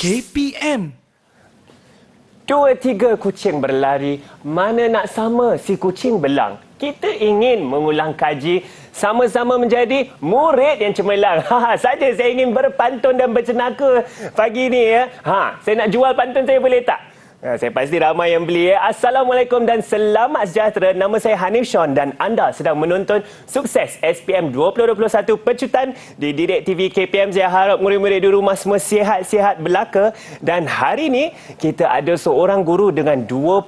KPM. Dua tiga kucing berlari, mana nak sama si kucing belang. Kita ingin mengulang kaji, sama-sama menjadi murid yang cemerlang. Saja saya ingin berpantun dan bercenaka pagi ni ya. Saya nak jual pantun saya boleh tak? Saya pasti ramai yang beli ya. Assalamualaikum dan selamat sejahtera. Nama saya Hanif Sean dan anda sedang menonton Sukses SPM 2021 Pecutan di Direct TV KPM. Saya harap murid-murid di rumah semua sihat-sihat belaka. Dan hari ini kita ada seorang guru dengan 27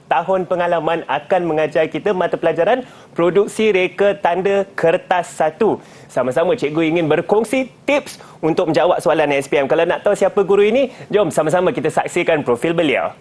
tahun pengalaman akan mengajar kita mata pelajaran Produksi Reka Tanda Kertas 1. Sama-sama cikgu ingin berkongsi tips untuk menjawab soalan SPM. Kalau nak tahu siapa guru ini, jom sama-sama kita saksikan profil beliau.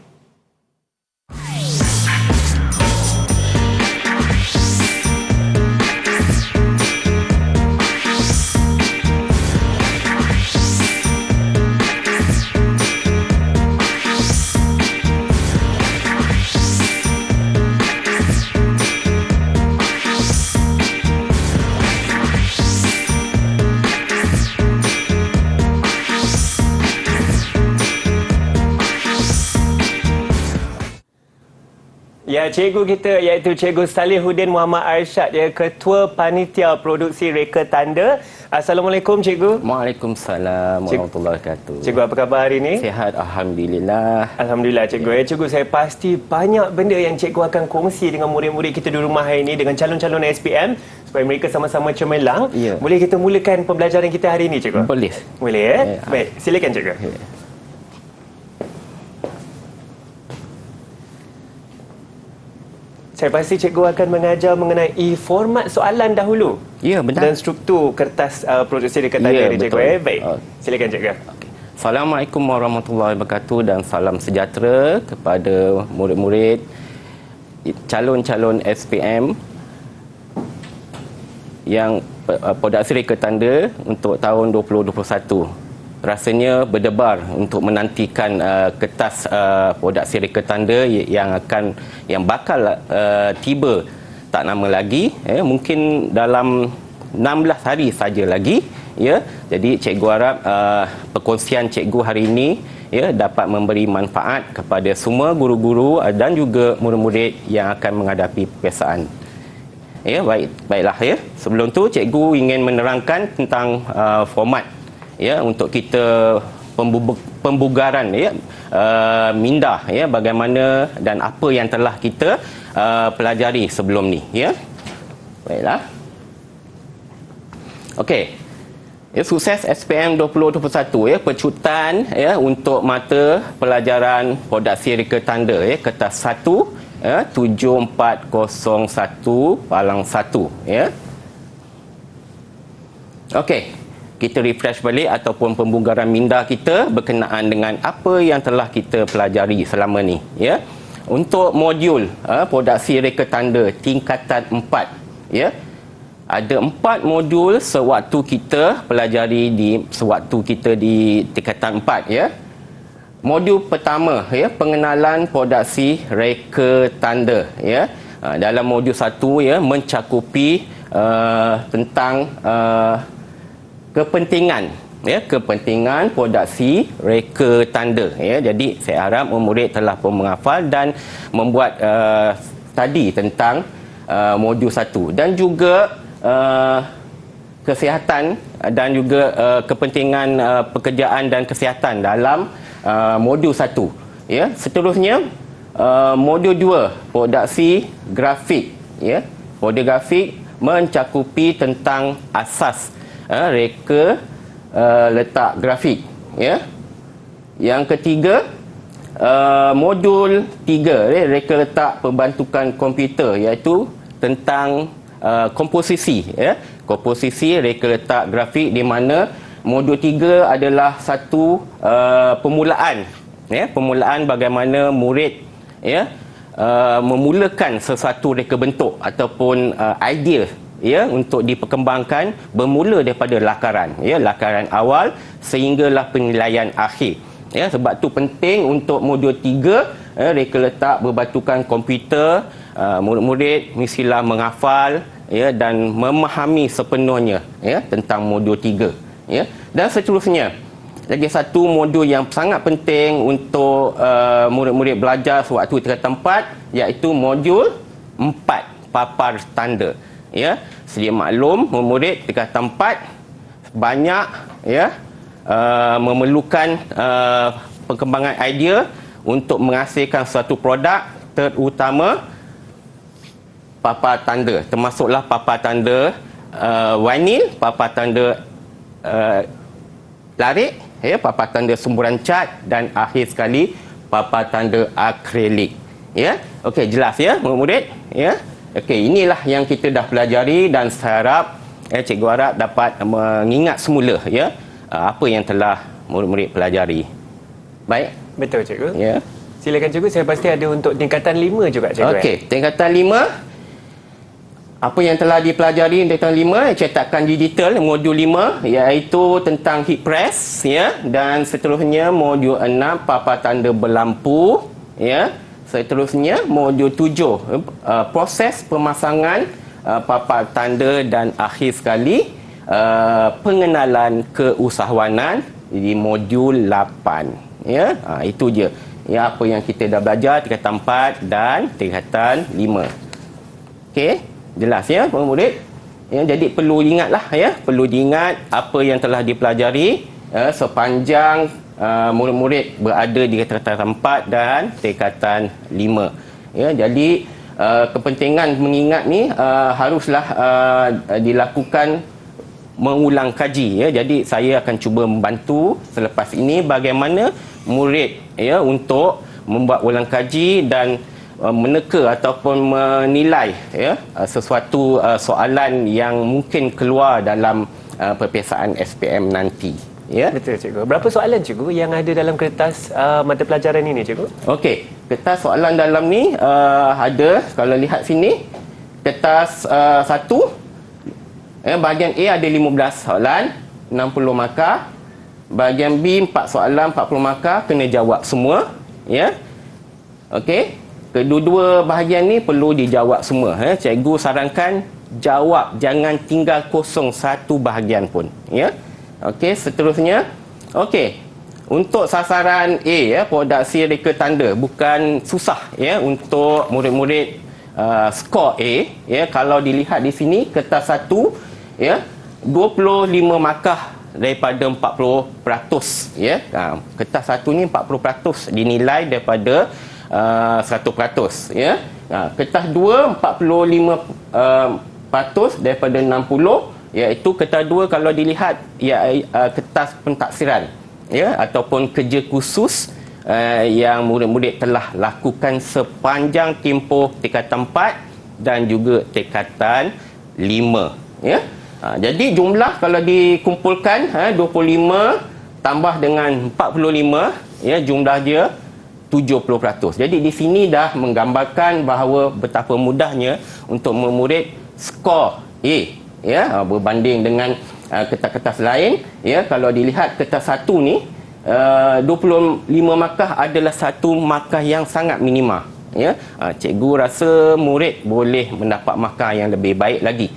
Ya, cikgu kita iaitu Cikgu Salihuddin Muhammad Arsyad, ya, Ketua Panitia Produksi Reka Tanda. Assalamualaikum cikgu. Waalaikumsalam warahmatullahi wabarakatuh. Cikgu, apa khabar hari ini? Sihat, alhamdulillah. Alhamdulillah cikgu. Ya, cikgu, saya pasti banyak benda yang cikgu akan kongsi dengan murid-murid kita di rumah hari ini, dengan calon-calon SPM supaya mereka sama-sama cemerlang. Ya. Boleh kita mulakan pembelajaran kita hari ini cikgu? Boleh. Boleh ya? Baik, silakan cikgu. Ya. Saya pasti cikgu akan mengajar mengenai format soalan dahulu. Ya, benar. Dan struktur kertas produksi Reka Tanda ni cikgu. Baik, silakan cikgu. Okay. Assalamualaikum warahmatullahi wabarakatuh dan salam sejahtera kepada murid-murid calon-calon SPM yang produksi Reka Tanda untuk tahun 2021. Rasanya berdebar untuk menantikan kertas produksi Reka Tanda yang bakal tiba tak lama lagi, mungkin dalam 16 hari saja lagi, ya. Jadi cikgu harap perkongsian cikgu hari ini dapat memberi manfaat kepada semua guru-guru dan juga murid-murid yang akan menghadapi peperiksaan. Ya, baiklah ya. Sebelum tu cikgu ingin menerangkan tentang format untuk kita pembugaran minda, bagaimana dan apa yang telah kita pelajari sebelum ni, ya. Baiklah. Okey. Sukses SPM 2021 pecutan untuk mata pelajaran Produksi Reka Tanda kertas 1 7401 palang 1, ya. Okey. Kita refresh balik ataupun pembugaran minda kita berkenaan dengan apa yang telah kita pelajari selama ni, ya. Untuk modul Produksi Reka Tanda tingkatan 4, ya. Ada 4 modul sewaktu kita pelajari di tingkatan 4, ya. Modul pertama, pengenalan produksi reka tanda, ya. Dalam modul 1, mencakupi tentang kepentingan produksi reka tanda, ya. Jadi saya harap murid telah pun menghafal dan membuat study tentang modul 1 dan juga kesihatan dan juga kepentingan pekerjaan dan kesihatan dalam modul 1, ya. Seterusnya modul 2 produksi grafik, ya. Produksi grafik mencakupi tentang asas reka letak grafik, ya. Yang ketiga modul 3 reka letak pembantukan komputer, iaitu tentang komposisi, ya. Komposisi reka letak grafik, di mana modul 3 adalah satu permulaan, ya. Permulaan bagaimana murid, ya, memulakan sesuatu reka bentuk ataupun idea, ya, untuk diperkembangkan bermula daripada lakaran, ya, lakaran awal sehinggalah penilaian akhir, ya. Sebab tu penting untuk modul 3 reka letak berbatukan komputer, murid-murid mestilah menghafal, ya, dan memahami sepenuhnya, ya, tentang modul 3, ya. Dan seterusnya lagi satu modul yang sangat penting untuk murid-murid belajar sewaktu tingkatan 4, iaitu modul 4, papar tanda. Ya, sedia maklum murid tingkatan 4 banyak memerlukan perkembangan idea untuk menghasilkan suatu produk, terutama papar tanda, termasuklah papar tanda vinyl, papar tanda larik, papar tanda semburan cat, dan akhir sekali papar tanda akrilik. Ya, okey, jelas ya murid-murid? Ya, okey, inilah yang kita dah pelajari, dan saya harap cikgu harap dapat mengingat semula apa yang telah murid-murid pelajari. Baik. Betul, cikgu. Ya. Silakan cikgu, saya pasti ada untuk tingkatan 5 juga, cikgu. Okey, tingkatan 5. Apa yang telah dipelajari tingkatan 5, cetakan digital modul 5, iaitu tentang heat press, dan seterusnya modul 6, papar tanda berlampu, seterusnya modul 7, proses pemasangan papar tanda, dan akhir sekali pengenalan keusahawanan di modul 8. Itu je apa yang kita dah belajar tingkatan 4 dan tingkatan 5. Okey, jelas ya murid? Jadi perlu ingatlah perlu diingat apa yang telah dipelajari sepanjang murid-murid berada di tingkatan 4 dan tingkatan 5. Jadi kepentingan mengingat ni haruslah dilakukan mengulang kaji. Jadi saya akan cuba membantu selepas ini bagaimana murid untuk membuat ulang kaji dan meneka ataupun menilai sesuatu soalan yang mungkin keluar dalam peperiksaan SPM nanti. Betul, cikgu. Berapa soalan, cikgu, yang ada dalam kertas mata pelajaran ini, cikgu? Okey, kertas soalan dalam ni ada, kalau lihat sini, kertas 1, bahagian A ada 15 soalan, 60 markah. Bahagian B 4 soalan, 40 markah, kena jawab semua. Okey. Kedua-dua bahagian ni perlu dijawab semua. Cikgu sarankan jawab, jangan tinggal kosong satu bahagian pun. Okey, seterusnya. Okey, untuk sasaran A, produksi reka tanda, bukan susah untuk murid-murid skor A. Kalau dilihat di sini, kertas 1, 25 markah daripada 40%. Kertas 1 ni 40% dinilai daripada 100%. Kertas 2 45% daripada 60, iaitu kertas 2 kalau dilihat kertas pentaksiran ataupun kerja khusus yang murid-murid telah lakukan sepanjang tempoh tingkatan 4 dan juga tingkatan 5. Jadi jumlah kalau dikumpulkan 25 tambah dengan 45, jumlah dia 70%. Jadi di sini dah menggambarkan bahawa betapa mudahnya untuk memurid skor A berbanding dengan kertas-kertas lain. Kalau dilihat kertas 1 ni 25 markah adalah satu markah yang sangat minima. Cikgu rasa murid boleh mendapat markah yang lebih baik lagi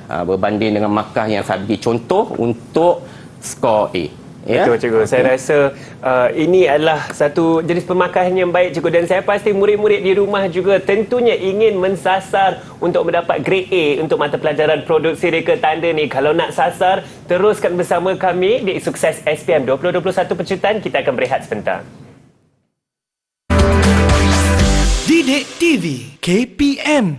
berbanding dengan markah yang saya bagi contoh untuk skor A. Betul, cikgu. Saya rasa ini adalah satu jenis pemarkahan yang baik, cikgu, dan saya pasti murid-murid di rumah juga tentunya ingin mensasar untuk mendapat grade A untuk mata pelajaran produksi reka tanda ni. Kalau nak sasar, teruskan bersama kami di Sukses SPM 2021 Pecutan. Kita akan berehat sebentar. Didik TV KPM.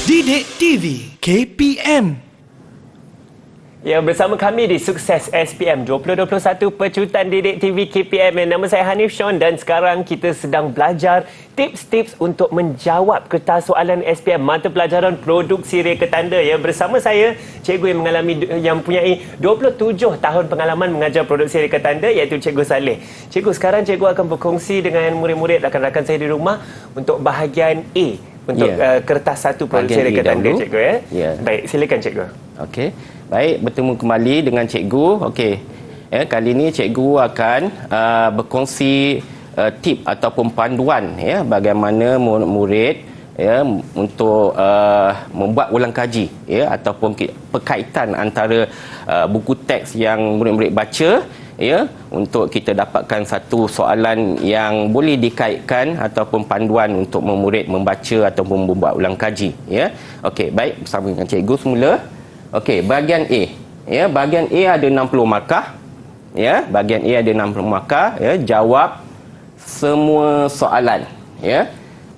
Didik TV KPM. Ya, bersama kami di Sukses SPM 2021 Pecutan Didik TV KPM. Nama saya Hanif Sean dan sekarang kita sedang belajar tips-tips untuk menjawab kertas soalan SPM mata pelajaran produksi reka tanda. Ya, bersama saya cikgu yang mempunyai 27 tahun pengalaman mengajar produksi reka tanda, iaitu Cikgu Saleh. Cikgu, sekarang cikgu akan berkongsi dengan murid-murid rakan-rakan saya di rumah untuk bahagian A untuk kertas 1 produksi reka tanda, cikgu. Baik, silakan cikgu. Okey. Baik, bertemu kembali dengan cikgu. Okey. Kali ini cikgu akan berkongsi tip ataupun panduan bagaimana murid-murid ya untuk membuat ulang kaji ya ataupun perkaitan antara buku teks yang murid-murid baca ya untuk kita dapatkan satu soalan yang boleh dikaitkan ataupun panduan untuk murid membaca ataupun membuat ulang kaji ya. Okey, baik, bersama dengan cikgu semula. Okey, bahagian A. Ya, bahagian A ada 60 markah. Ya, bahagian A ada 60 markah ya, jawab semua soalan ya.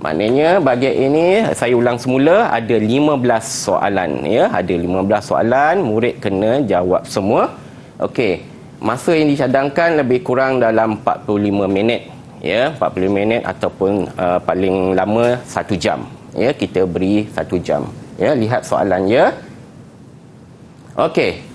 Maknanya bahagian ini saya ulang semula ada 15 soalan ya, ada 15 soalan, murid kena jawab semua. Okey, masa yang dicadangkan lebih kurang dalam 45 minit ya, 45 minit ataupun paling lama 1 jam. Ya, kita beri 1 jam. Ya, lihat soalannya. Okey.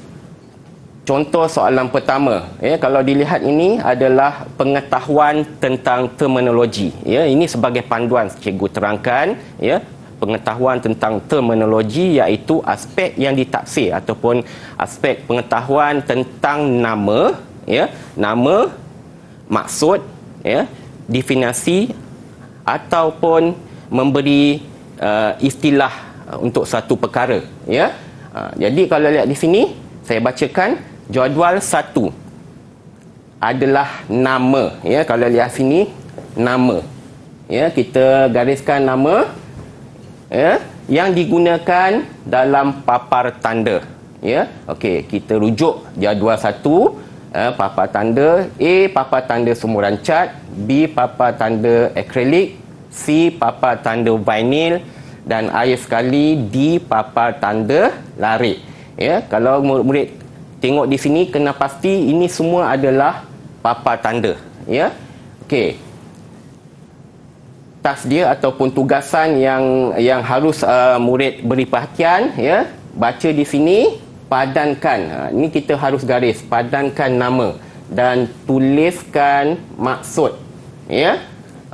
Contoh soalan pertama, ya, kalau dilihat ini adalah pengetahuan tentang terminologi. Ya, ini sebagai panduan cikgu terangkan, ya, pengetahuan tentang terminologi iaitu aspek yang ditaksir ataupun aspek pengetahuan tentang nama, ya, nama, maksud, ya, definisi ataupun memberi istilah untuk satu perkara, ya. Jadi kalau lihat di sini, saya bacakan. Jadual 1 adalah nama ya, kalau lihat sini nama ya, kita gariskan nama ya yang digunakan dalam papar tanda ya. Okey, kita rujuk jadual 1, papar tanda A, papar tanda sumuran cat, B, papar tanda akrilik, C, papar tanda vinil dan akhir sekali D, papar tanda larik ya. Kalau murid tengok di sini kena pasti ini semua adalah papar tanda ya. Okey, task dia ataupun tugasan yang harus murid beri perhatian ya, baca di sini, padankan, ini kita harus garis, padankan nama dan tuliskan maksud ya.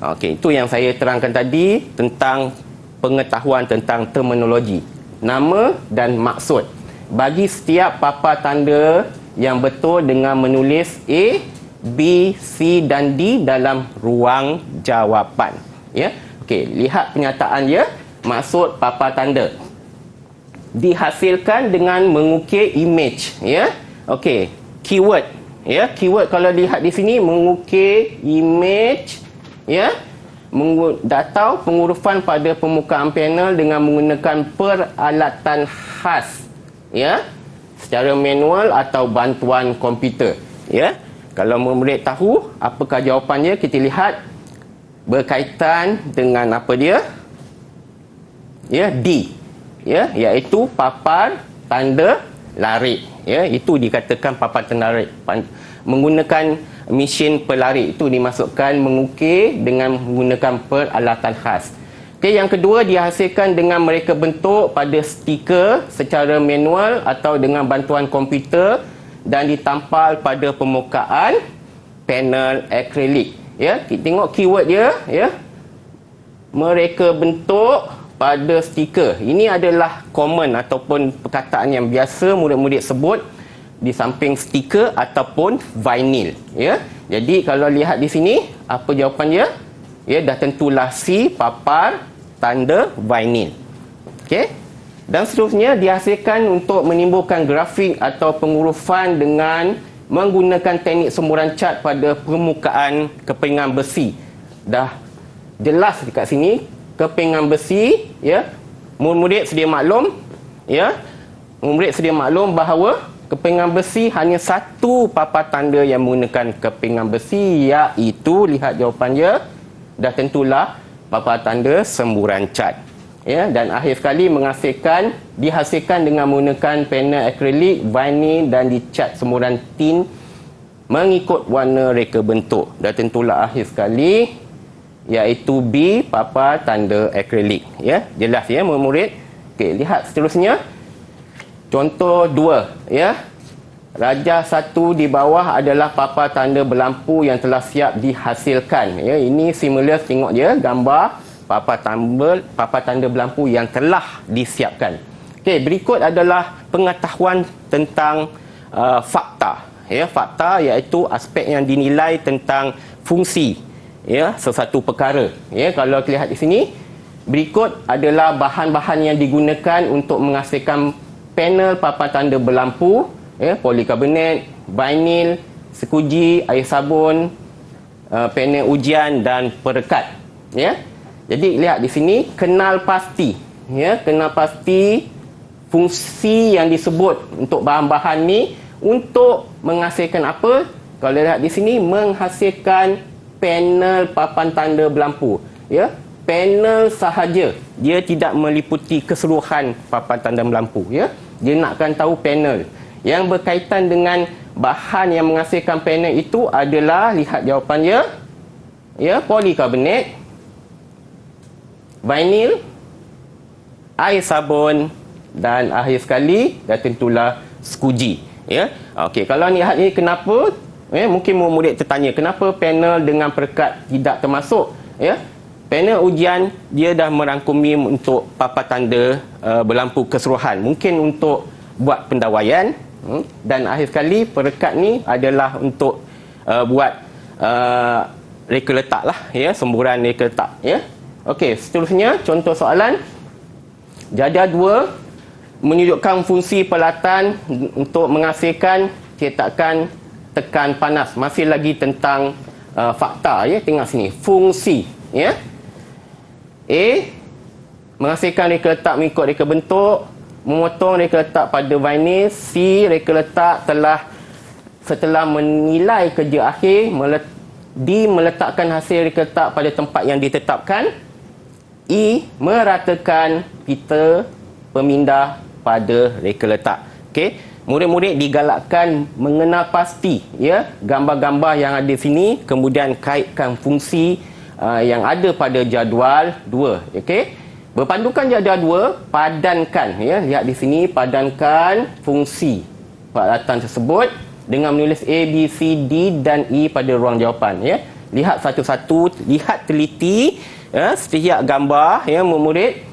Okey, itu yang saya terangkan tadi tentang pengetahuan tentang terminologi, nama dan maksud. Bagi setiap papar tanda yang betul dengan menulis A, B, C dan D dalam ruang jawapan. Ya. Okey, lihat pernyataan dia. Maksud papar tanda dihasilkan dengan mengukir image, ya. Okey, keyword, ya. Keyword kalau lihat di sini mengukir image, ya. Datau pengurupan pada permukaan panel dengan menggunakan peralatan khas, ya, secara manual atau bantuan komputer, ya. Kalau murid tahu apakah jawapannya, kita lihat berkaitan dengan apa dia, ya, D, ya, iaitu papar tanda larik, ya. Itu dikatakan papar tanda larik menggunakan mesin pelarik, itu dimasukkan mengukir dengan menggunakan peralatan khas. Okay, yang kedua dihasilkan dengan mereka bentuk pada stiker secara manual atau dengan bantuan komputer dan ditampal pada permukaan panel akrilik. Ya, kita tengok keyword dia, ya. Mereka bentuk pada stiker. Ini adalah common ataupun perkataan yang biasa murid-murid sebut di samping stiker ataupun vinyl, ya. Jadi kalau lihat di sini apa jawapan dia? Ya, dah tentulah C, papar tanda vinyl. Okey. Dan seterusnya dihasilkan untuk menimbulkan grafik atau pengurufan dengan menggunakan teknik semburan cat pada permukaan kepingan besi. Dah jelas dekat sini kepingan besi, ya. Murid-murid sedia maklum, ya. Murid sedia maklum bahawa kepingan besi hanya satu papar tanda yang menggunakan kepingan besi, iaitu lihat jawapannya, dah tentulah papar tanda semburan cat, ya. Dan akhir sekali dihasilkan dengan menggunakan panel akrilik, vinyl dan dicat semburan tin mengikut warna reka bentuk. Dah tentulah akhir sekali, iaitu B, papar tanda akrilik, ya. Jelas, ya, murid. Okey, lihat seterusnya. Contoh 2, ya. Rajah 1 di bawah adalah papar tanda berlampu yang telah siap dihasilkan. Ya, ini similar, tengok dia gambar papar tanda berlampu yang telah disiapkan. Okey, berikut adalah pengetahuan tentang fakta. Ya, fakta iaitu aspek yang dinilai tentang fungsi, ya, sesuatu perkara. Ya, kalau lihat di sini berikut adalah bahan-bahan yang digunakan untuk menghasilkan panel papan tanda berlampu, polikarbonat, vinyl, sekuji, air sabun, panel ujian dan perekat. Jadi lihat di sini, kenal pasti, kenal pasti fungsi yang disebut untuk bahan-bahan ni untuk menghasilkan apa? Kalau lihat di sini, menghasilkan panel papan tanda berlampu. Panel sahaja, dia tidak meliputi keseluruhan papan tanda berlampu. Dia nakkan tahu panel. Yang berkaitan dengan bahan yang menghasilkan panel itu adalah, lihat jawapannya, polikarbonat, vinyl, air sabun dan akhir sekali dan tentulah sekuji. Okey, kalau lihat ni kenapa, mungkin murid tertanya kenapa panel dengan perekat tidak termasuk. Panel ujian dia dah merangkumi untuk papan tanda berlampu keseluruhan, mungkin untuk buat pendawaian, dan akhir sekali perekat ni adalah untuk buat reka letak lah, semburan reka letak. Okey, seterusnya contoh soalan. Jadual 2 menunjukkan fungsi peralatan untuk menghasilkan cetakan tekan panas. Masih lagi tentang fakta, tengok sini, fungsi. A, menghasilkan reka letak mengikut reka bentuk, memotong reka letak pada vinyl. C, reka letak setelah menilai kerja akhir. D, meletakkan hasil reka letak pada tempat yang ditetapkan. E, meratakan pita pemindah pada reka letak. Okey, murid-murid digalakkan mengenal pasti gambar-gambar yang ada sini, kemudian kaitkan fungsi yang ada pada jadual 2. Okey, berpandukan jadual 2, padankan, lihat di sini, padankan fungsi peralatan tersebut dengan menulis A, B, C, D dan E pada ruang jawapan. Lihat satu-satu, lihat teliti setiap gambar, murid,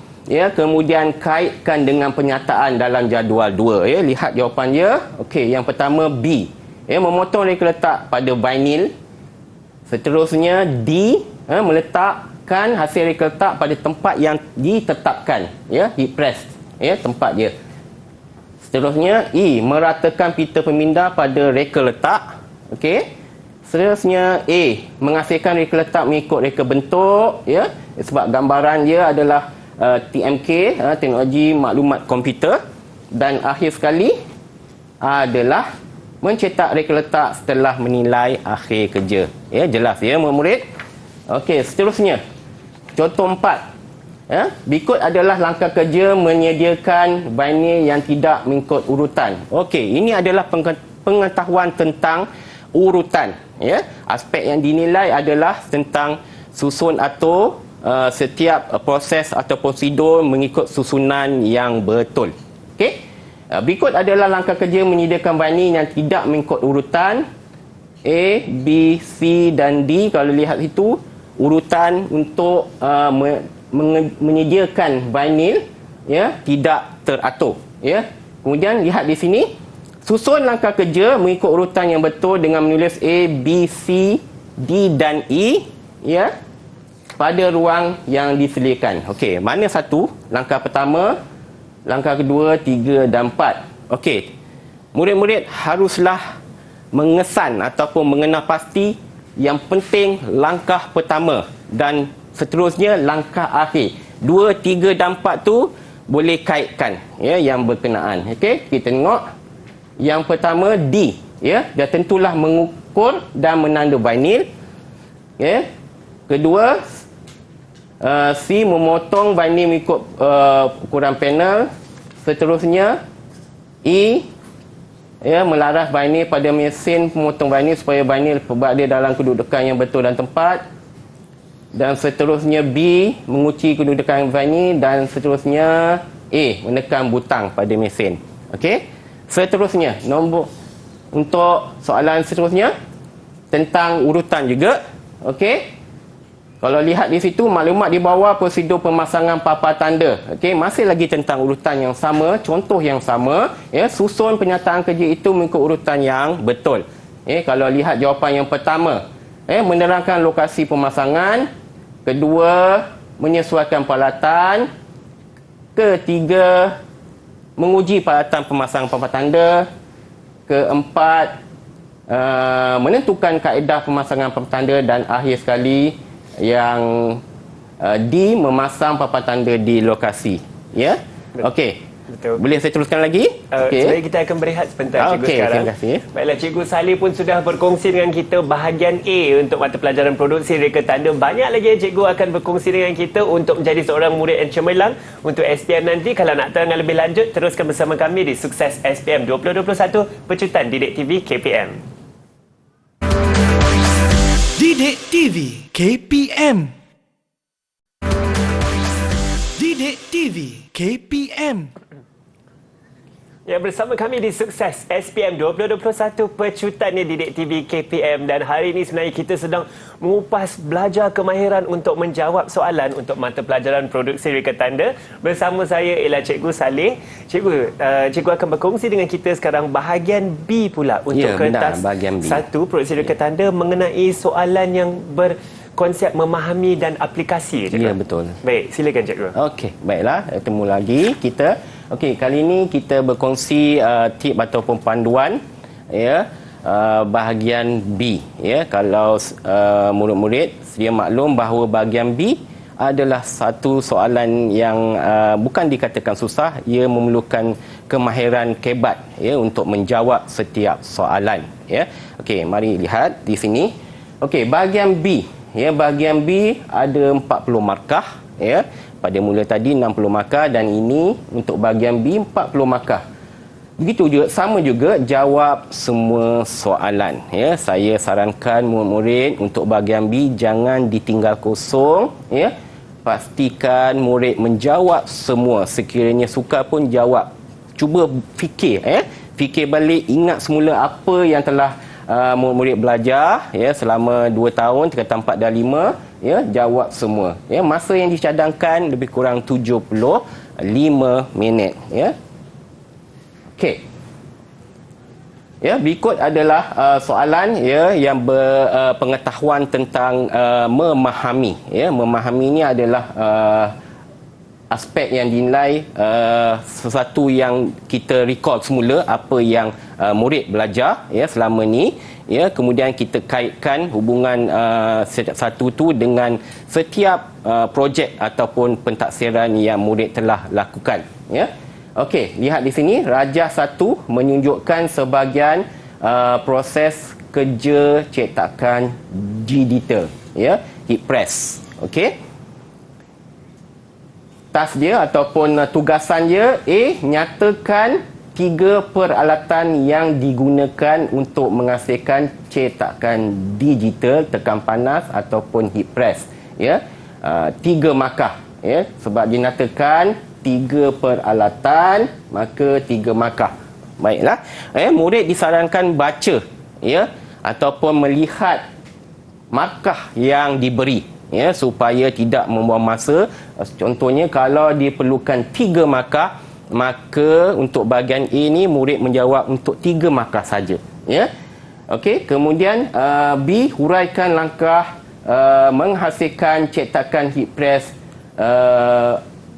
kemudian kaitkan dengan penyataan dalam jadual 2. Lihat jawapannya. Okey, yang pertama B, memotong reka letak pada vinyl. Seterusnya D, meletakkan hasil reka letak pada tempat yang ditetapkan, heat press, tempat dia. Seterusnya E, meratakan pita pemindah pada reka letak. Okey, seterusnya A, menghasilkan reka letak mengikut reka bentuk, sebab gambaran dia adalah TMK, teknologi maklumat komputer. Dan akhir sekali adalah mencetak reka letak setelah menilai akhir kerja. Jelas murid? Okey, seterusnya contoh 4. Berikut adalah langkah kerja menyediakan vinyl yang tidak mengikut urutan. Okey, ini adalah pengetahuan tentang urutan. Aspek yang dinilai adalah tentang susun atau setiap proses atau prosedur mengikut susunan yang betul. Okey, berikut adalah langkah kerja menyediakan vinyl yang tidak mengikut urutan. A, B, C dan D. Kalau lihat itu urutan untuk menyediakan vinyl tidak teratur. Kemudian lihat di sini, susun langkah kerja mengikut urutan yang betul dengan menulis A, B, C, D dan E pada ruang yang disediakan. Okey, mana satu? Langkah pertama, langkah kedua, 3 dan 4. Okey, murid-murid haruslah mengesan ataupun mengenal pasti yang penting langkah pertama dan seterusnya langkah akhir. 2, 3 dan 4 tu boleh kaitkan yang berkenaan. Okey, kita tengok yang pertama D, dah tentulah mengukur dan menanda vinyl. Kedua C, memotong vinyl mengikut ukuran panel. Seterusnya E, melaras vinyl pada mesin pemotong vinyl supaya vinyl berada dalam kedudukan yang betul dan tepat. Dan seterusnya B, mengunci kedudukan vinyl. Dan seterusnya A, menekan butang pada mesin. Okey, seterusnya nombor untuk soalan seterusnya tentang urutan juga. Okey, kalau lihat di situ maklumat di bawah prosedur pemasangan papan tanda. Okey, masih lagi tentang urutan yang sama, contoh yang sama, susun penyataan kerja itu mengikut urutan yang betul. Kalau lihat jawapan yang pertama, menerangkan lokasi pemasangan. Kedua, menyesuaikan peralatan. Ketiga, menguji peralatan pemasangan papan tanda. Keempat, menentukan kaedah pemasangan papan tanda. Dan akhir sekali, yang D, memasang papan tanda di lokasi. Ya? Okey. Betul. Boleh saya teruskan lagi? Sebenarnya kita akan berehat sebentar, Cikgu, sekarang. Terima kasih. Baiklah, Cikgu Salih pun sudah berkongsi dengan kita bahagian A untuk mata pelajaran produksi reka tanda. Banyak lagi yang Cikgu akan berkongsi dengan kita untuk menjadi seorang murid yang cemerlang untuk SPM nanti. Kalau nak tahu yang lebih lanjut, teruskan bersama kami di Sukses SPM 2021 Pecutan Didik TV KPM. Didik TV KPM. Didik TV KPM. Ya, bersama kami di Sukses SPM 2021 Pecutannya Didik TV KPM. Dan hari ini sebenarnya kita sedang mengupas belajar kemahiran untuk menjawab soalan untuk mata pelajaran produksi reka tanda. Bersama saya ialah Cikgu Salih. Cikgu akan berkongsi dengan kita sekarang bahagian B pula untuk kertas bahagian B. 1 produksi reka tanda mengenai soalan yang berkonsep memahami dan aplikasi. Ya, betul. Baik, silakan Cikgu. Okey, baiklah. Ketemu lagi kita. Okey, kali ini kita berkongsi tip ataupun panduan ya bahagian B ya. Kalau murid-murid sedia maklum bahawa bahagian B adalah satu soalan yang bukan dikatakan susah, ia memerlukan kemahiran kebat ya untuk menjawab setiap soalan ya. Okey, mari lihat di sini. Okey, bahagian B ya, bahagian B ada 40 markah ya. Pada mula tadi 60 markah dan ini untuk bahagian B 40 markah. Begitu juga, sama juga jawab semua soalan ya. Saya sarankan murid-murid untuk bahagian B jangan ditinggal kosong ya. Pastikan murid menjawab semua, sekiranya sukar pun jawab. Cuba fikir fikir balik, ingat semula apa yang telah murid-murid belajar ya selama 2 tahun, 3 4 dan 5 ya, jawab semua ya. Masa yang dicadangkan lebih kurang 75 minit ya. Okey. Ya, berikut adalah soalan ya yang berpengetahuan tentang memahami ya. Memahami ini adalah aspek yang dinilai sesuatu yang kita recall semula apa yang murid belajar ya selama ni ya, kemudian kita kaitkan hubungan satu tu dengan setiap projek ataupun pentaksiran yang murid telah lakukan ya. Okey, lihat di sini rajah 1 menunjukkan sebahagian proses kerja cetakan digital ya, heat press. Okey, tas dia ataupun tugasan dia A, nyatakan 3 peralatan yang digunakan untuk menghasilkan cetakan digital tekan panas ataupun heat press ya. 3 markah ya, sebab dinyatakan 3 peralatan maka 3 markah. Baiklah, murid disarankan baca ya ataupun melihat markah yang diberi ya supaya tidak membuang masa. Contohnya kalau diperlukan 3 markah, maka untuk bahagian A ni murid menjawab untuk 3 markah saja ya. Okey, kemudian B, huraikan langkah menghasilkan cetakan heat press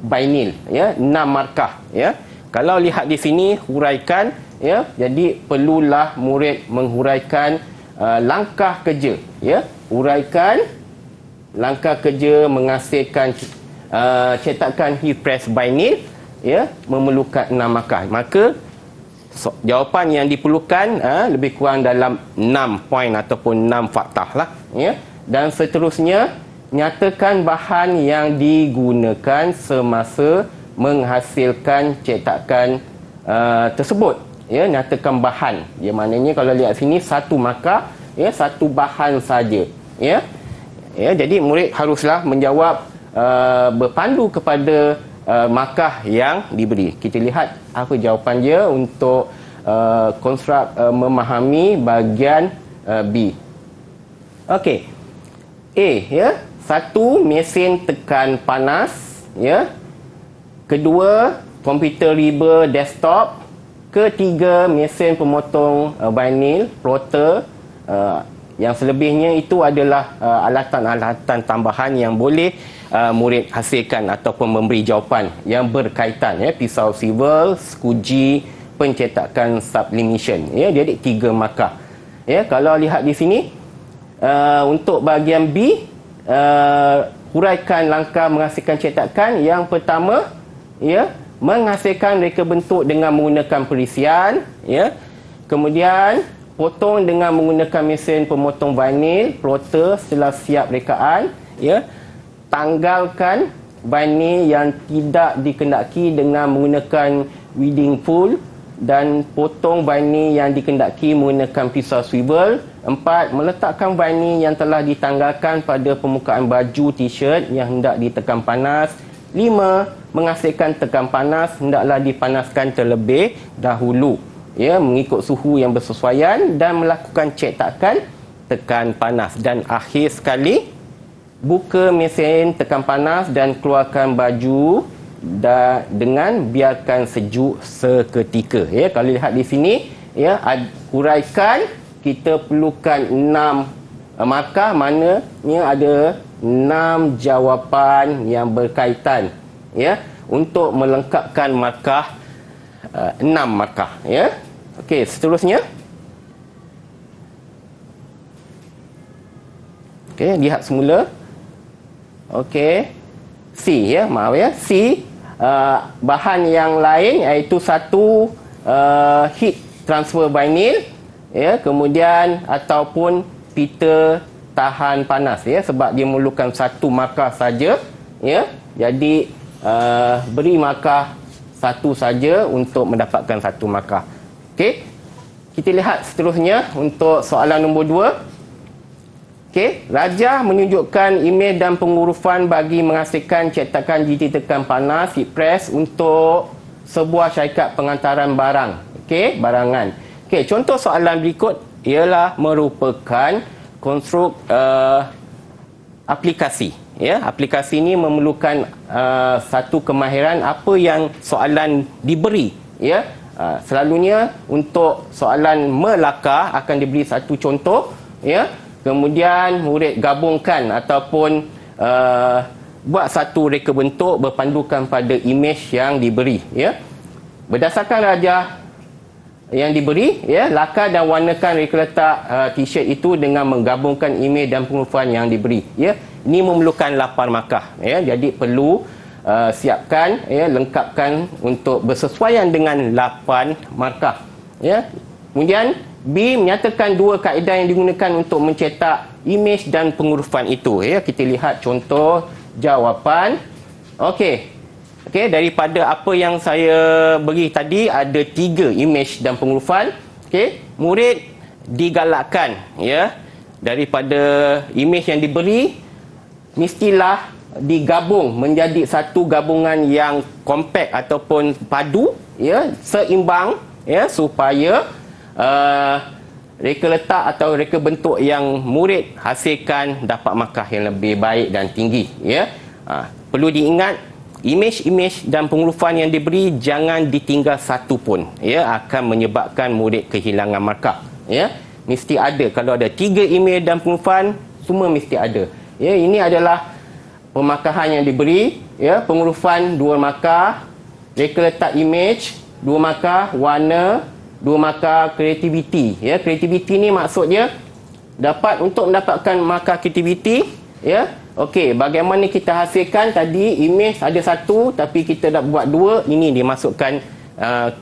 vinyl ya, 6 markah ya. Kalau lihat di sini huraikan ya, jadi perlulah murid menghuraikan langkah kerja ya. Huraikan langkah kerja menghasilkan cetakan heat press vinyl ya, memerlukan 6 markah. Maka jawapan yang diperlukan lebih kurang dalam 6 poin ataupun 6 faktah lah ya. Dan seterusnya, nyatakan bahan yang digunakan semasa menghasilkan cetakan tersebut ya. Nyatakan bahan ya, maknanya kalau lihat sini 1 markah ya, 1 bahan saja ya. Ya, jadi murid haruslah menjawab berpandu kepada markah yang diberi. Kita lihat apa jawapan dia untuk konstruk memahami bahagian B. Okey. A ya, 1 mesin tekan panas ya. Kedua, komputer riba desktop. Ketiga, mesin pemotong vinyl plotter. Yang selebihnya itu adalah alatan-alatan tambahan yang boleh murid hasilkan ataupun memberi jawapan yang berkaitan, ya, pisau swivel, skuji, pencetakan sublimation, ya. Jadi 3 markah. Ya, kalau lihat di sini untuk bahagian B, huraikan langkah menghasilkan cetakan. Yang pertama, ya, menghasilkan reka bentuk dengan menggunakan perisian, ya. Kemudian potong dengan menggunakan mesin pemotong vinyl plotter setelah siap rekaan, ya. Tanggalkan vinyl yang tidak dikendaki dengan menggunakan weeding tool dan potong vinyl yang dikendaki menggunakan pisau swivel. 4. Meletakkan vinyl yang telah ditanggalkan pada permukaan baju t-shirt yang hendak ditekan panas. 5. Menghasilkan tekan panas hendaklah dipanaskan terlebih dahulu, ya, mengikut suhu yang bersesuaian dan melakukan cetakan tekan panas. Dan akhir sekali, buka mesin tekan panas dan keluarkan baju dengan biarkan sejuk seketika. Ya, kalau lihat di sini, ya, huraikan, kita perlukan 6 markah, maknanya ada 6 jawapan yang berkaitan, ya, untuk melengkapkan markah 6 markah, ya. Okey, seterusnya. Okey, lihat semula. Okey. C, ya, maaf, ya. C, bahan yang lain iaitu 1 heat transfer vinyl, ya, kemudian ataupun pita tahan panas, ya, sebab dia memerlukan 1 markah saja, ya. Jadi beri markah 1 saja untuk mendapatkan 1 markah. Okey. Kita lihat seterusnya untuk soalan nombor 2. Okey, Raja menunjukkan imej dan pengurufan bagi menghasilkan cetakan GT tekan panas heat press untuk sebuah syarikat pengantaran barang. Okey, barangan. Okey, contoh soalan berikut ialah merupakan konstruk aplikasi. Ya, aplikasi ini memerlukan satu kemahiran apa yang soalan diberi. Ya, selalunya untuk soalan melakar akan diberi satu contoh. Ya, kemudian murid gabungkan ataupun buat satu reka bentuk berpandukan pada imej yang diberi. Ya, berdasarkan raja yang diberi, ya, lakar dan warnakan reka letak t-shirt itu dengan menggabungkan imej dan pengurufan yang diberi. Ya, ini memerlukan 8 markah. Ya, jadi perlu siapkan, ya, lengkapkan untuk bersesuaian dengan 8 markah. Ya, kemudian B, menyatakan 2 kaedah yang digunakan untuk mencetak imej dan pengurufan itu. Ya, kita lihat contoh jawapan. Okey. Okey, daripada apa yang saya beri tadi, ada 3 imej dan pengurufan. Okey, murid digalakkan, ya, daripada imej yang diberi mestilah digabung menjadi satu gabungan yang kompak ataupun padu, ya, seimbang, ya, supaya reka letak atau reka bentuk yang murid hasilkan dapat markah yang lebih baik dan tinggi. Ya, perlu diingat, imej-imej dan pengurufan yang diberi jangan ditinggal satu pun, ya, akan menyebabkan murid kehilangan markah. Ya, mesti ada. Kalau ada 3 imej dan pengurufan, semua mesti ada. Ya, ini adalah pemarkahan yang diberi. Ya, pengurufan 2 markah, reka letak imej 2 markah, warna 2 markah, kreativiti. Ya, kreativiti ni maksudnya untuk mendapatkan markah kreativiti, ya. Okey, bagaimana kita hasilkan tadi imej ada 1 tapi kita dah buat 2, ini dimasukkan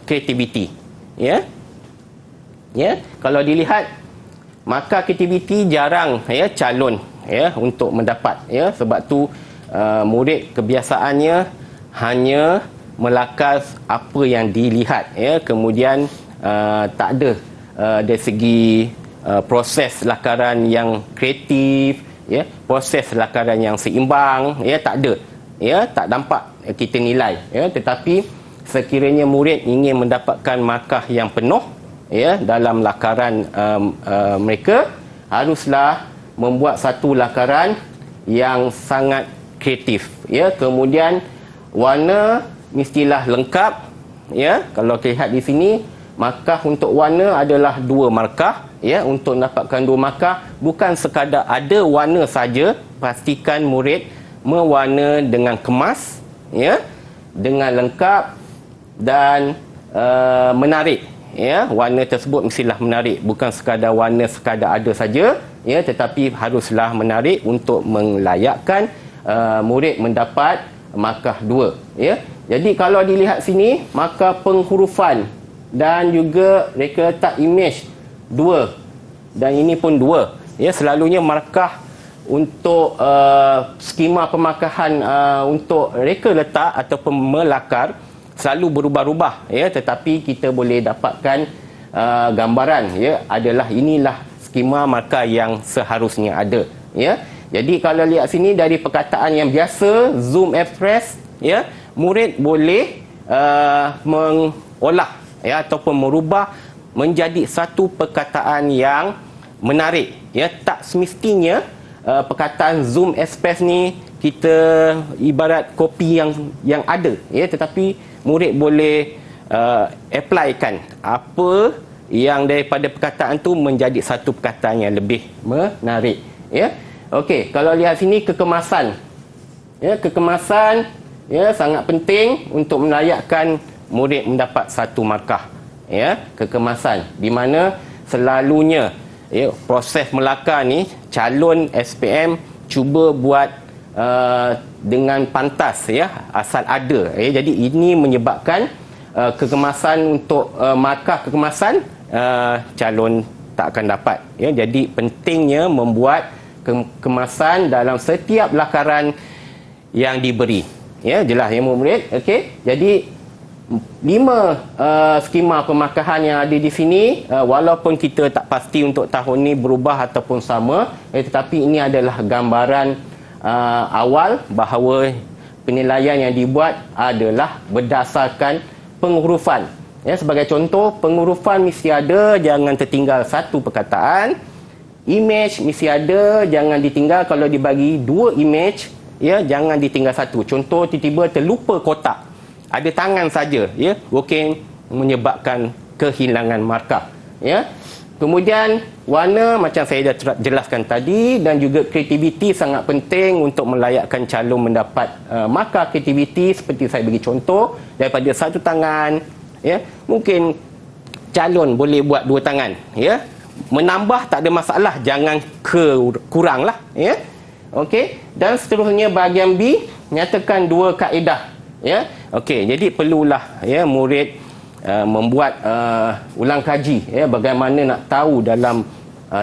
kreativiti. Ya. Ya, kalau dilihat markah kreativiti jarang, ya, calon, ya, untuk mendapat, ya, sebab tu murid kebiasaannya hanya melakar apa yang dilihat, ya, kemudian tak ada dari segi proses lakaran yang kreatif, ya, proses lakaran yang seimbang, ya, tak ada, ya, tak nampak kita nilai, ya. Tetapi sekiranya murid ingin mendapatkan markah yang penuh, ya, dalam lakaran mereka, haruslah membuat satu lakaran yang sangat kreatif, ya. Kemudian warna mestilah lengkap, ya. Kalau kita lihat di sini, markah untuk warna adalah 2 markah, ya. Untuk mendapatkan 2 markah, bukan sekadar ada warna saja, pastikan murid mewarna dengan kemas, ya, dengan lengkap dan menarik. Ya, warna tersebut mestilah menarik, bukan sekadar warna sekadar ada saja, ya, tetapi haruslah menarik untuk melayakkan murid mendapat markah 2, ya. Jadi kalau dilihat sini, markah penghurufan dan juga reka letak imej 2 dan ini pun 2, ya. Selalunya markah untuk skema pemarkahan untuk reka letak ataupun melakar selalu berubah-ubah, ya, tetapi kita boleh dapatkan gambaran, ya, inilah skema markah yang seharusnya ada, ya. Jadi kalau lihat sini dari perkataan yang biasa Zoom Express, ya, murid boleh mengolah, ya, ataupun merubah menjadi satu perkataan yang menarik, ya. Tak semestinya perkataan Zoom Express ni kita ibarat kopi yang ada, ya, tetapi murid boleh applykan apa yang daripada perkataan tu menjadi satu perkataan yang lebih menarik, ya. Okey, kalau lihat sini kekemasan, ya, kekemasan, ya, sangat penting untuk melayakkan murid mendapat satu markah, ya. Kekemasan di mana selalunya, ya, proses melakar ni calon SPM cuba buat dengan pantas, ya, asal ada, ya. Jadi ini menyebabkan kekemasan untuk markah kekemasan calon tak akan dapat, ya. Jadi pentingnya membuat kemasan dalam setiap lakaran yang diberi, ya. Jelas, ya, murid. Okey, jadi 5 skema pemarkahan yang ada di sini, walaupun kita tak pasti untuk tahun ni berubah ataupun sama, tetapi ini adalah gambaran awal bahawa penilaian yang dibuat adalah berdasarkan penghurufan, ya. Sebagai contoh, penghurufan mesti ada, jangan tertinggal satu perkataan. Imej mesti ada, jangan ditinggal. Kalau dibagi 2 imej, ya, jangan ditinggal satu. Contoh, tiba-tiba terlupa kotak, ada tangan saja, ya, mungkin menyebabkan kehilangan markah, ya. Kemudian warna macam saya dah jelaskan tadi, dan juga kreativiti sangat penting untuk melayakkan calon mendapat markah kreativiti. Seperti saya bagi contoh daripada satu tangan, ya, mungkin calon boleh buat 2 tangan, ya. Menambah tak ada masalah, jangan kuranglah, ya. Okey, dan seterusnya bahagian B, nyatakan 2 kaedah, ya. Okey, jadi perlulah, ya, murid membuat ulang kaji, ya, bagaimana nak tahu dalam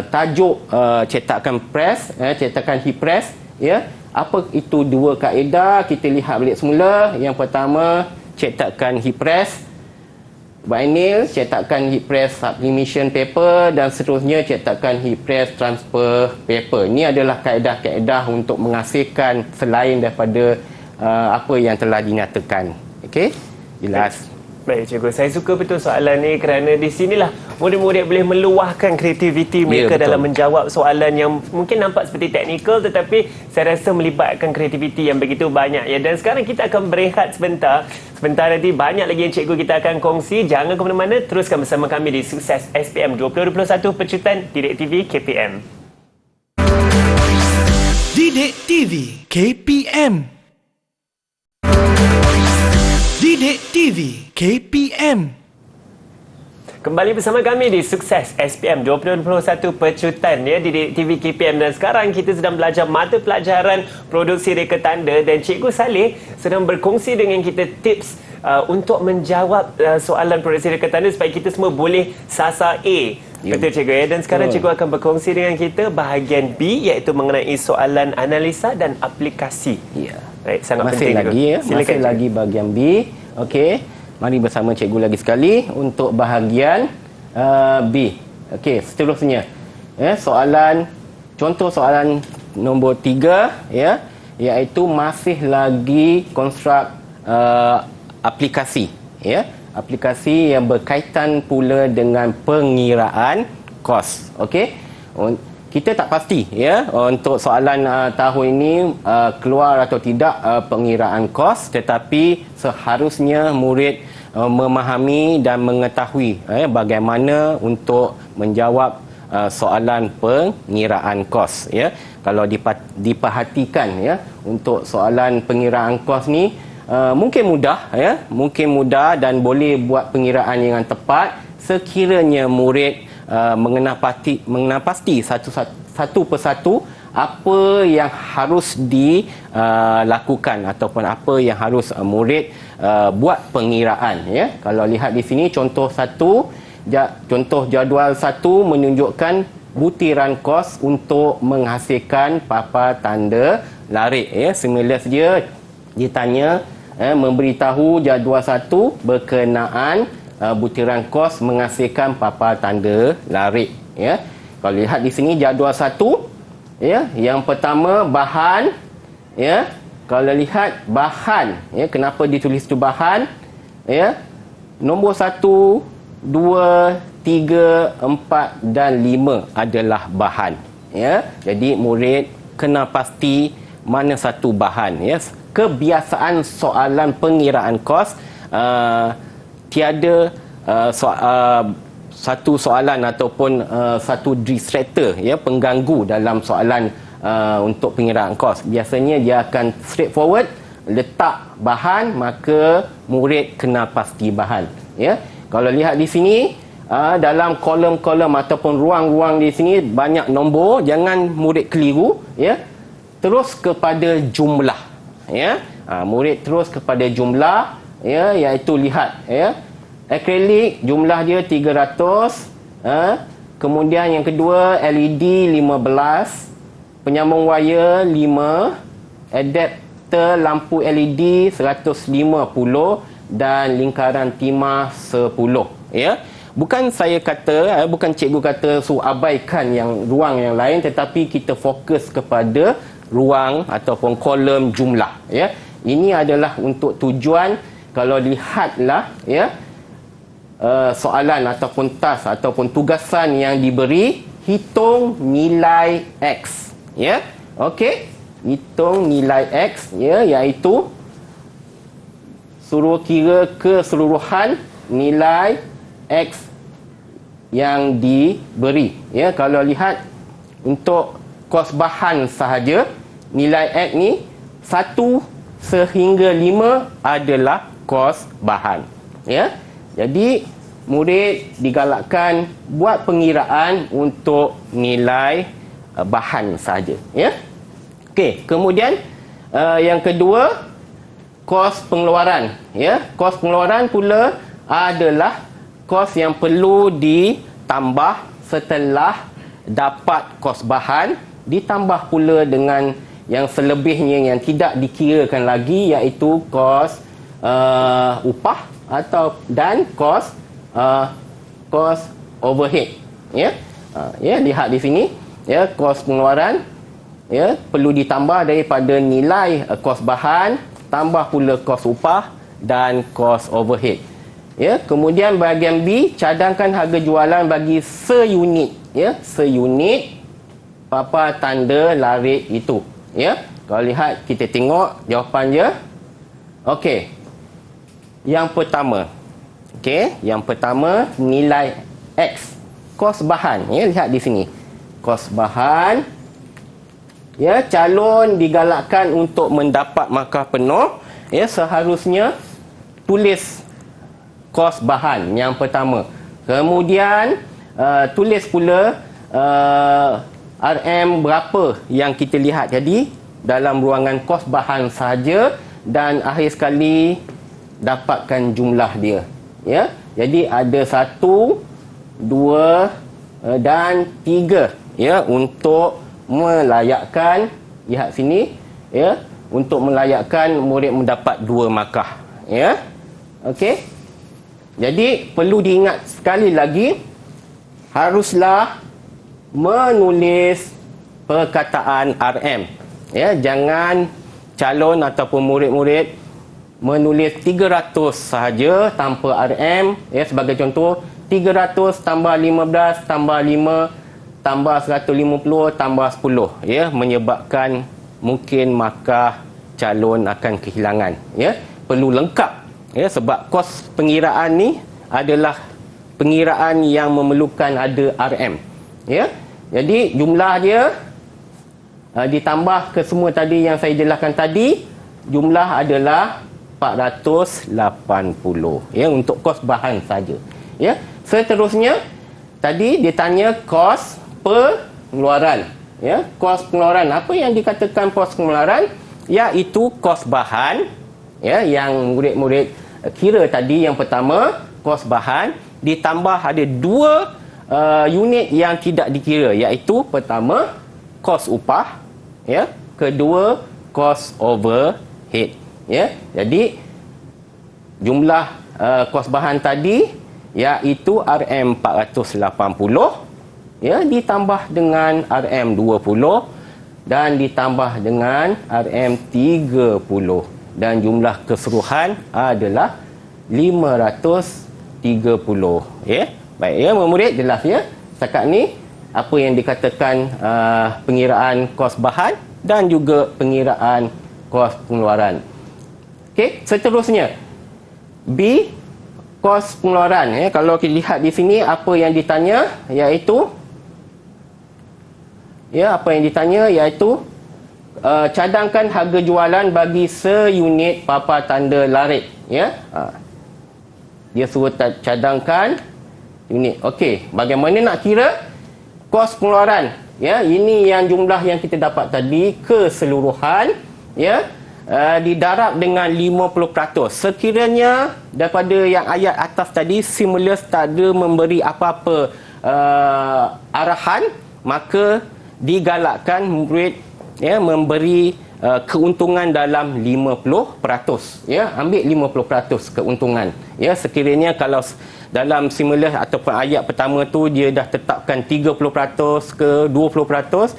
tajuk cetakan press, cetakan heat press, ya, apa itu 2 kaedah. Kita lihat balik semula. Yang pertama, cetakan heat press vinyl, cetakan heat press sublimation paper, dan seterusnya cetakan heat press transfer paper. Ini adalah kaedah-kaedah untuk menghasilkan selain daripada apa yang telah dinyatakan. Okey, jelas. Baik, cikgu. Saya suka betul soalan ni kerana di sinilah murid-murid boleh meluahkan kreativiti mereka, ya, dalam menjawab soalan yang mungkin nampak seperti teknikal, tetapi saya rasa melibatkan kreativiti yang begitu banyak, ya. Dan sekarang kita akan berehat sebentar. Sebentar nanti banyak lagi yang cikgu kita akan kongsi. Jangan ke mana-mana, teruskan bersama kami di Sukses SPM 2021 Pecutan Didik TV KPM. Didik TV KPM. Didik TV KPM. Kembali bersama kami di Sukses SPM 2021 Pecutan, ya, di TV KPM. Dan sekarang kita sedang belajar mata pelajaran produksi reka tanda, dan Cikgu Saleh sedang berkongsi dengan kita tips untuk menjawab soalan produksi reka tanda supaya kita semua boleh sasar A. Ya. Betul, Cikgu, ya. Dan sekarang Cikgu akan berkongsi dengan kita bahagian B, iaitu mengenai soalan analisa dan aplikasi. Ya. Baik, sangat masih penting, lagi, ya. Silakan, masih lagi bahagian B. Okey, mari bersama cikgu lagi sekali untuk bahagian B. Okey, seterusnya, ya, contoh soalan nombor 3, ya, iaitu masih lagi konstruk aplikasi, ya, aplikasi yang berkaitan pula dengan pengiraan kos. Okey, kita tak pasti, ya, untuk soalan tahun ini keluar atau tidak pengiraan kos, tetapi seharusnya murid memahami dan mengetahui bagaimana untuk menjawab soalan pengiraan kos, ya. Kalau diperhatikan, ya, untuk soalan pengiraan kos ni mungkin mudah, ya, mungkin mudah dan boleh buat pengiraan yang tepat sekiranya murid mengenal pasti satu persatu apa yang harus dilakukan ataupun apa yang harus murid buat pengiraan, ya. Kalau lihat di sini contoh jadual 1 menunjukkan butiran kos untuk menghasilkan papan tanda larik, ya. Semula saja ditanya memberitahu jadual 1 berkenaan butiran kos menghasilkan papan tanda larik, ya. Kalau lihat di sini jadual 1, ya, yang pertama bahan, ya. Kalau lihat bahan, ya, kenapa ditulis tu bahan, ya. Nombor 1, 2, 3, 4 dan 5 adalah bahan, ya. Jadi murid kena pasti mana satu bahan, ya. Kebiasaan soalan pengiraan kos tiada satu soalan ataupun satu distractor, ya, pengganggu dalam soalan untuk pengiraan kos. Biasanya dia akan straightforward, letak bahan, maka murid kena pasti bahan, ya. Kalau lihat di sini dalam kolom-kolom ataupun ruang-ruang di sini banyak nombor, jangan murid keliru, ya. Terus kepada jumlah, ya. Murid terus kepada jumlah, ya, iaitu lihat, ya. Akrilik jumlah dia 300, kemudian yang kedua LED 15, penyambung wire 5, adapter lampu LED 150 dan lingkaran timah 10, ya. Bukan saya kata, bukan cikgu kata abaikan yang ruang yang lain, tetapi kita fokus kepada ruang ataupun kolom jumlah, ya. Ini adalah untuk tujuan kalau lihatlah, ya, soalan ataupun task ataupun tugasan yang diberi, hitung nilai X, ya. Okey, hitung nilai X, ya, iaitu suruh kira keseluruhan nilai X yang diberi, ya. Kalau lihat untuk kos bahan sahaja, nilai X ni 1 sehingga 5 adalah kos bahan, ya. Jadi murid digalakkan buat pengiraan untuk nilai bahan saja, ya. Okey, kemudian yang kedua, kos pengeluaran, ya. Kos pengeluaran pula adalah kos yang perlu ditambah setelah dapat kos bahan, ditambah pula dengan yang selebihnya yang tidak dikirakan lagi, iaitu kos upah dan kos overhead, ya. Ya, lihat di sini, ya, kos pengeluaran, ya, perlu ditambah daripada nilai kos bahan, tambah pula kos upah dan kos overhead, ya. Kemudian bahagian B, cadangkan harga jualan bagi seunit, ya, seunit papan tanda larik itu, ya. Kalau lihat, kita tengok jawapan dia. Okey, yang pertama, yang pertama nilai X, kos bahan, ya. Lihat di sini, kos bahan, ya. Calon digalakkan untuk mendapat markah penuh, ya, seharusnya tulis kos bahan yang pertama. Kemudian tulis pula RM berapa yang kita lihat tadi dalam ruangan kos bahan sahaja, dan akhir sekali dapatkan jumlah dia, ya. Jadi ada 1, 2 dan 3, ya, untuk melayakkan, lihat sini, ya, untuk melayakkan murid mendapat 2 markah, ya. Okey. Jadi perlu diingat sekali lagi, haruslah menulis perkataan RM, ya. Jangan calon ataupun murid-murid menulis 300 sahaja tanpa RM, ya. Sebagai contoh, 300 tambah 15 tambah 5 tambah 150 tambah 10, ya, menyebabkan mungkin markah calon akan kehilangan, ya. Perlu lengkap, ya, sebab kos pengiraan ni adalah pengiraan yang memerlukan ada RM, Ya. Jadi jumlah dia ditambah ke semua tadi yang saya jelaskan tadi, jumlah adalah 480 ya, untuk kos bahan saja. Ya. Seterusnya tadi dia tanya kos pengeluaran. Ya, kos pengeluaran. Apa yang dikatakan kos pengeluaran? Iaitu kos bahan ya, yang murid-murid kira tadi. Yang pertama kos bahan, ditambah ada dua unit yang tidak dikira, iaitu pertama kos upah ya, kedua kos overhead ya. Jadi jumlah kos bahan tadi iaitu RM480 ya, ditambah dengan RM20 dan ditambah dengan RM30, dan jumlah keseluruhan adalah 530 ya. Baik ya, murid jelas ya. Setakat ni apa yang dikatakan pengiraan kos bahan dan juga pengiraan kos pengeluaran. Okey, seterusnya B, kos pengeluaran ya. Kalau kita lihat di sini apa yang ditanya iaitu cadangkan harga jualan bagi seunit papan tanda larit ya. Dia suruh cadangkan unit. Okey, bagaimana nak kira kos pengeluaran ya? Ini yang jumlah yang kita dapat tadi keseluruhan ya, didarab dengan 50%. Sekiranya daripada yang ayat atas tadi stimulus tak ada memberi apa-apa arahan, maka digalakkan murid ya memberi keuntungan dalam 50% ya. Ambil 50% keuntungan ya. Sekiranya kalau dalam stimulus ataupun ayat pertama tu dia dah tetapkan 30% ke 20%,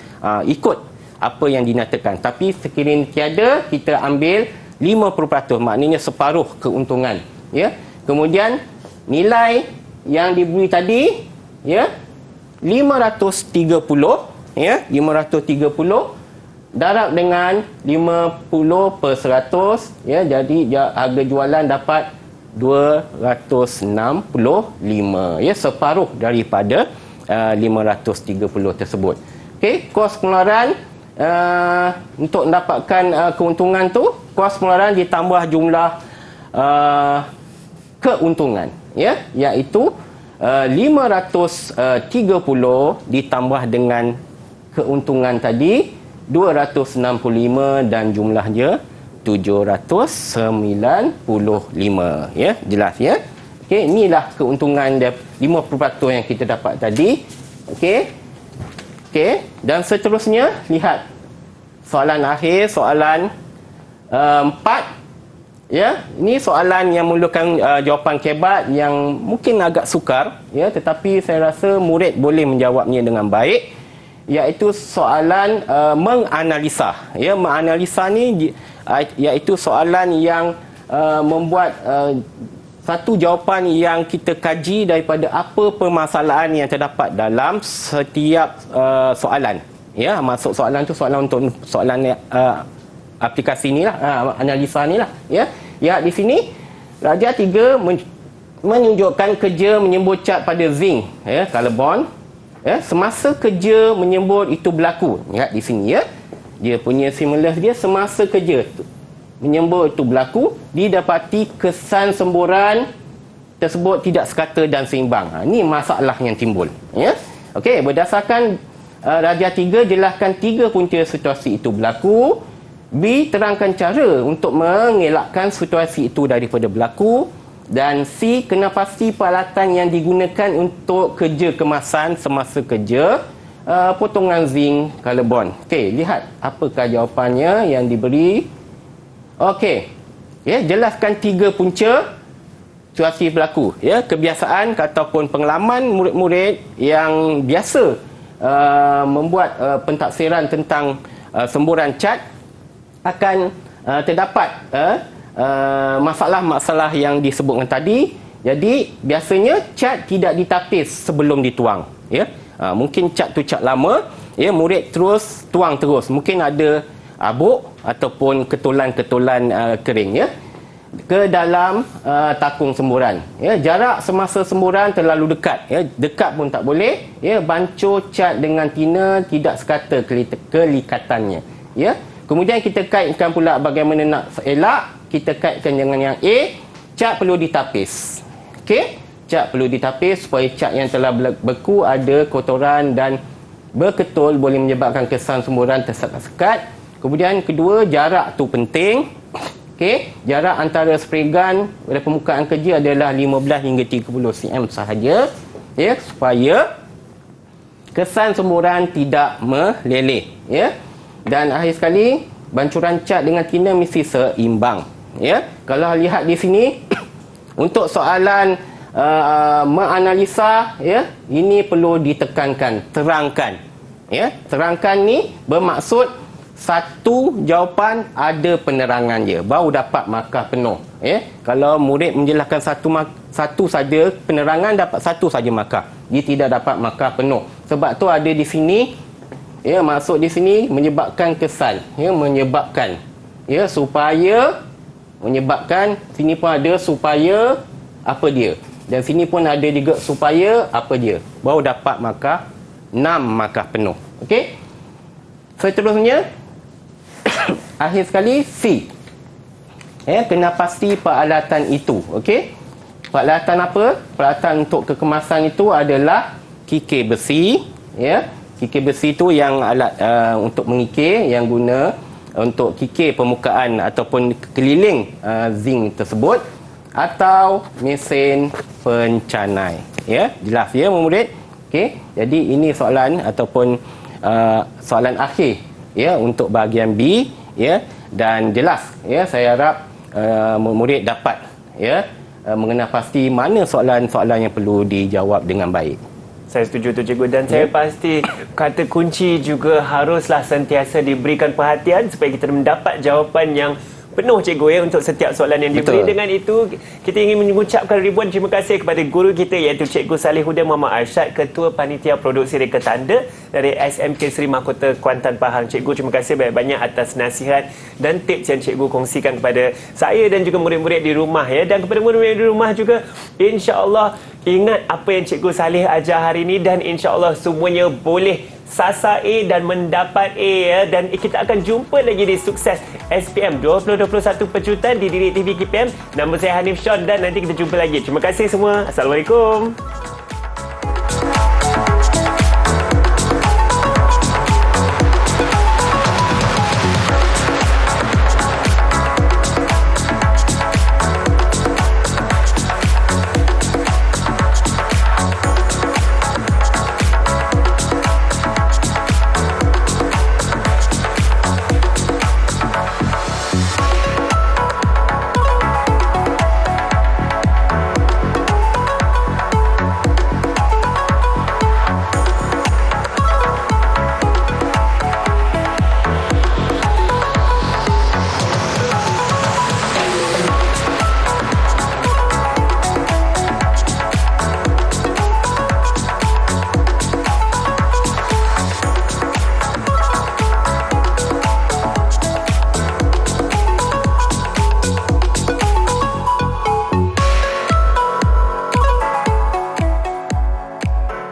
ikut apa yang dinyatakan. Tapi sekiranya tiada, kita ambil 50%, maknanya separuh keuntungan ya. Kemudian nilai yang diberi tadi ya 530 ya, 530 darab dengan 50% ya, jadi harga jualan dapat 265 ya, separuh daripada 530 tersebut. Okey, kos pengeluaran untuk mendapatkan keuntungan tu, kos pengeluaran ditambah jumlah keuntungan ya, iaitu 530 ditambah dengan keuntungan tadi 265 dan jumlahnya 795 ya. Jelas ya. Okey, inilah keuntungan 50% yang kita dapat tadi. Okey, dan seterusnya lihat soalan akhir, soalan 4 ya. Ini soalan yang memerlukan jawapan kebat yang mungkin agak sukar ya, tetapi saya rasa murid boleh menjawabnya dengan baik, iaitu soalan menganalisa ya. Menganalisa ni iaitu soalan yang membuat satu jawapan yang kita kaji daripada apa permasalahan yang terdapat dalam setiap soalan ya. Masuk soalan tu soalan untuk soalan aplikasi ni lah, analisa ni lah ya. Di sini darjah 3 menunjukkan kerja menyembur cat pada zinc ya, karbon ya, semasa kerja menyembur itu berlaku. Lihat di sini ya, dia punya stimulus dia semasa kerja menyembur itu berlaku, didapati kesan semburan tersebut tidak sekata dan seimbang. Ini masalah yang timbul ya. Okey, berdasarkan darjah 3, jelaskan 3 punca situasi itu berlaku. B, terangkan cara untuk mengelakkan situasi itu daripada berlaku. Dan C, kena pasti peralatan yang digunakan untuk kerja kemasan semasa kerja potongan zinc karbon. Okey, lihat apakah jawapannya yang diberi. Okey, ya, jelaskan 3 punca situasi berlaku ya. Kebiasaan ataupun pengalaman murid-murid yang biasa membuat pentafsiran tentang semburan cat akan terdapat masalah-masalah yang disebutkan tadi. Jadi biasanya cat tidak ditapis sebelum dituang ya. Mungkin cat tu cat lama ya, murid terus tuang terus, mungkin ada abuk ataupun ketulan-ketulan kering ya. ke dalam takung semburan. Ya, jarak semasa semburan terlalu dekat. Ya, dekat pun tak boleh. Ya, bancuh cat dengan tina tidak sekata kelikatannya. Ya, kemudian kita kaitkan pula bagaimana nak elak. Kita kaitkan dengan yang A, cat perlu ditapis. Okey, cat perlu ditapis supaya cat yang telah beku ada kotoran dan berketul boleh menyebabkan kesan semburan tersekat-sekat. Kemudian kedua, jarak tu penting. Okey, jarak antara spray gun pada permukaan kerja adalah 15 hingga 30 cm sahaja, ya, supaya kesan semburan tidak meleleh, ya. Dan akhir sekali, bancuran cat dengan tina mesti seimbang, ya. Kalau lihat di sini untuk soalan menganalisa, ya, ini perlu ditekankan, terangkan, ya. Terangkan ni bermaksud satu jawapan ada penerangan dia baru dapat markah penuh, ya. Kalau murid menjelaskan satu saja penerangan, dapat satu saja markah, dia tidak dapat markah penuh. Sebab tu ada di sini, ya, maksud di sini menyebabkan kesan, ya, menyebabkan, ya, supaya menyebabkan, sini pun ada supaya apa dia, dan sini pun ada juga supaya apa dia, baru dapat markah 6 markah penuh. Okey, seterusnya akhir sekali C, ya, kena pasti peralatan itu. Okey, peralatan apa? Peralatan untuk kekemasan itu adalah kikir besi, ya. Kikir besi itu yang alat untuk mengikir, yang guna untuk kikir permukaan ataupun keliling zinc tersebut, atau mesin pencanai. Ya, jelas ya murid? Okey, jadi ini soalan ataupun soalan akhir, ya, untuk bahagian B, ya, dan jelas, ya, saya harap murid dapat, ya, mengenal pasti mana soalan-soalan yang perlu dijawab dengan baik. Saya setuju tu cikgu, dan saya pasti kata kunci juga haruslah sentiasa diberikan perhatian supaya kita mendapat jawapan yang penuh cikgu, ya, untuk setiap soalan yang diberi. Betul. Dengan itu, kita ingin mengucapkan ribuan terima kasih kepada guru kita iaitu Cikgu Salihuddin Muhammad Arsyad, Ketua Panitia Produksi Reka Tanda dari SMK Seri Mahkota Kuantan Pahang. Cikgu, terima kasih banyak-banyak atas nasihat dan tips yang cikgu kongsikan kepada saya dan juga murid-murid di rumah, ya. Dan kepada murid-murid di rumah juga, insya-Allah ingat apa yang Cikgu Salih ajar hari ini, dan insya-Allah semuanya boleh sasar A dan mendapat A, ya. Dan kita akan jumpa lagi di Sukses SPM 2021 Pecutan di Didik TV KPM. Nama saya Hanif Sean dan nanti kita jumpa lagi. Terima kasih semua. Assalamualaikum.